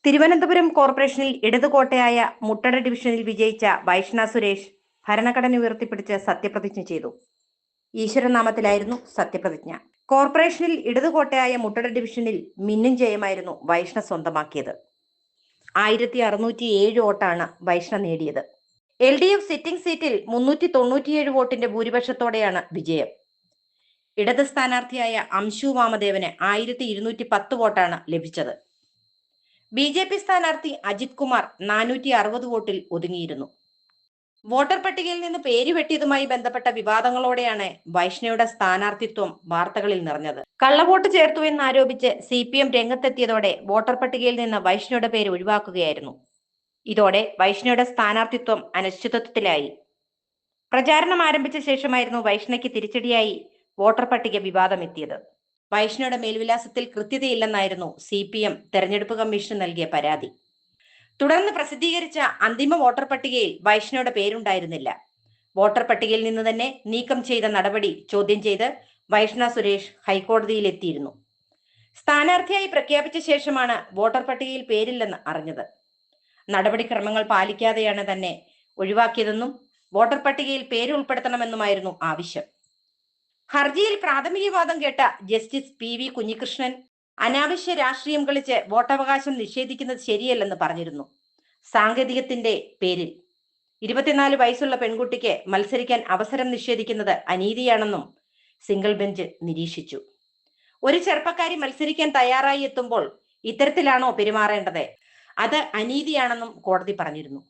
തിരുവനന്തപുരം കോർപ്പറേഷനിൽ ഇടതുകോട്ടയായ മുട്ടട ഡിവിഷനിൽ വിജയിച്ച വൈഷ്ണ സുരേഷ് ഭരണഘടന ഉയർത്തിപ്പിടിച്ച് സത്യപ്രതിജ്ഞ ചെയ്തു. ഈശ്വരനാമത്തിലായിരുന്നു സത്യപ്രതിജ്ഞ. കോർപ്പറേഷനിൽ ഇടതുകോട്ടയായ മുട്ടട ഡിവിഷനിൽ മിന്നും ജയമായിരുന്നു വൈഷ്ണ സ്വന്തമാക്കിയത്. 1607 വോട്ടാണ് വൈഷ്ണ നേടിയത്. LDF സിറ്റിംഗ് സീറ്റിൽ 397 വോട്ടിന്റെ ഭൂരിപക്ഷത്തോടെയാണ് വിജയം. ഇടത് സ്ഥാനാർത്ഥിയായ അംശു വാമദേവന് 1210 വോട്ടാണ് ലഭിച്ചത്. BJP സ്ഥാനാർത്ഥി അജിത് കുമാർ 460 വോട്ടിൽ ഒതുങ്ങിയിരുന്നു. വോട്ടർ പട്ടികയിൽ നിന്ന് പേര് വെട്ടിയതുമായി ബന്ധപ്പെട്ട വിവാദങ്ങളോടെയാണ് വൈഷ്ണയുടെ സ്ഥാനാർത്ഥിത്വം വാർത്തകളിൽ നിറഞ്ഞത്. കള്ളവോട്ട് ചേർത്തു എന്നാരോപിച്ച് CPM രംഗത്തെത്തിയതോടെ വോട്ടർ പട്ടികയിൽ നിന്ന് വൈഷ്ണയുടെ പേര് ഒഴിവാക്കുകയായിരുന്നു. ഇതോടെ വൈഷ്ണയുടെ സ്ഥാനാർത്ഥിത്വം അനിശ്ചിതത്വത്തിലായി. പ്രചാരണം ആരംഭിച്ച ശേഷമായിരുന്നു വൈഷ്ണയ്ക്ക് തിരിച്ചടിയായി വോട്ടർ പട്ടിക വിവാദമെത്തിയത്. വൈഷ്ണയുടെ മേൽവിലാസത്തിൽ കൃത്യതയില്ലെന്നായിരുന്നു CPM തെരഞ്ഞെടുപ്പ് കമ്മീഷന് നൽകിയ പരാതി. തുടർന്ന് പ്രസിദ്ധീകരിച്ച അന്തിമ വോട്ടർ പട്ടികയിൽ വൈഷ്ണയുടെ പേരുണ്ടായിരുന്നില്ല. വോട്ടർ പട്ടികയിൽ നിന്ന് തന്നെ നീക്കം ചെയ്ത നടപടി ചോദ്യം ചെയ്ത് വൈഷ്ണ സുരേഷ് ഹൈക്കോടതിയിലെത്തിയിരുന്നു. സ്ഥാനാർത്ഥിയായി പ്രഖ്യാപിച്ച ശേഷമാണ് വോട്ടർ പട്ടികയിൽ പേരില്ലെന്ന് അറിഞ്ഞത്. നടപടിക്രമങ്ങൾ പാലിക്കാതെയാണ് തന്നെ ഒഴിവാക്കിയതെന്നും വോട്ടർ പട്ടികയിൽ പേര് ഉൾപ്പെടുത്തണമെന്നുമായിരുന്നു ആവശ്യം. ഹർജിയിൽ പ്രാഥമിക വാദം കേട്ട ജസ്റ്റിസ് PV കുഞ്ഞികൃഷ്ണൻ അനാവശ്യ രാഷ്ട്രീയം കളിച്ച് വോട്ടവകാശം നിഷേധിക്കുന്നത് ശരിയല്ലെന്ന് പറഞ്ഞിരുന്നു. സാങ്കേതികത്തിന്റെ പേരിൽ 24 വയസ്സുള്ള പെൺകുട്ടിക്ക് മത്സരിക്കാൻ അവസരം നിഷേധിക്കുന്നത് അനീതിയാണെന്നും സിംഗിൾ ബെഞ്ച് നിരീക്ഷിച്ചു. ഒരു ചെറുപ്പക്കാരി മത്സരിക്കാൻ തയ്യാറായി എത്തുമ്പോൾ ഇത്തരത്തിലാണോ പെരുമാറേണ്ടത്? അത് അനീതിയാണെന്നും കോടതി പറഞ്ഞിരുന്നു.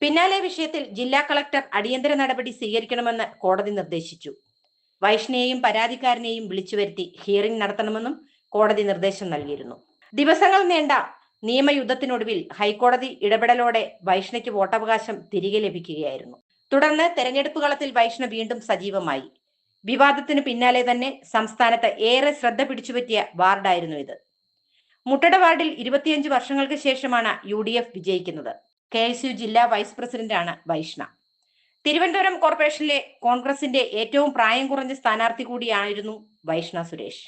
പിന്നാലെ വിഷയത്തിൽ ജില്ലാ കളക്ടർ അടിയന്തര നടപടി സ്വീകരിക്കണമെന്ന് കോടതി നിർദ്ദേശിച്ചു. വൈഷ്ണയെയും പരാതിക്കാരനെയും വിളിച്ചുവരുത്തി ഹിയറിംഗ് നടത്തണമെന്നും കോടതി നിർദ്ദേശം നൽകിയിരുന്നു. ദിവസങ്ങൾ നീണ്ട നിയമയുദ്ധത്തിനൊടുവിൽ ഹൈക്കോടതി ഇടപെടലോടെ വൈഷ്ണയ്ക്ക് വോട്ടവകാശം തിരികെ ലഭിക്കുകയായിരുന്നു. തുടർന്ന് തെരഞ്ഞെടുപ്പ് കളത്തിൽ വൈഷ്ണ വീണ്ടും സജീവമായി. വിവാദത്തിന് പിന്നാലെ തന്നെ സംസ്ഥാനത്ത് ഏറെ ശ്രദ്ധ പിടിച്ചുപറ്റിയ വാർഡായിരുന്നു ഇത്. മുട്ടട വാർഡിൽ 25 വർഷങ്ങൾക്ക് ശേഷമാണ് UDF വിജയിക്കുന്നത്. KSU ജില്ലാ വൈസ് പ്രസിഡന്റാണ് വൈഷ്ണ. തിരുവനന്തപുരം കോർപ്പറേഷനിലെ കോൺഗ്രസിന്റെ ഏറ്റവും പ്രായം കുറഞ്ഞ സ്ഥാനാർത്ഥി കൂടിയായിരുന്നു വൈഷ്ണ സുരേഷ്.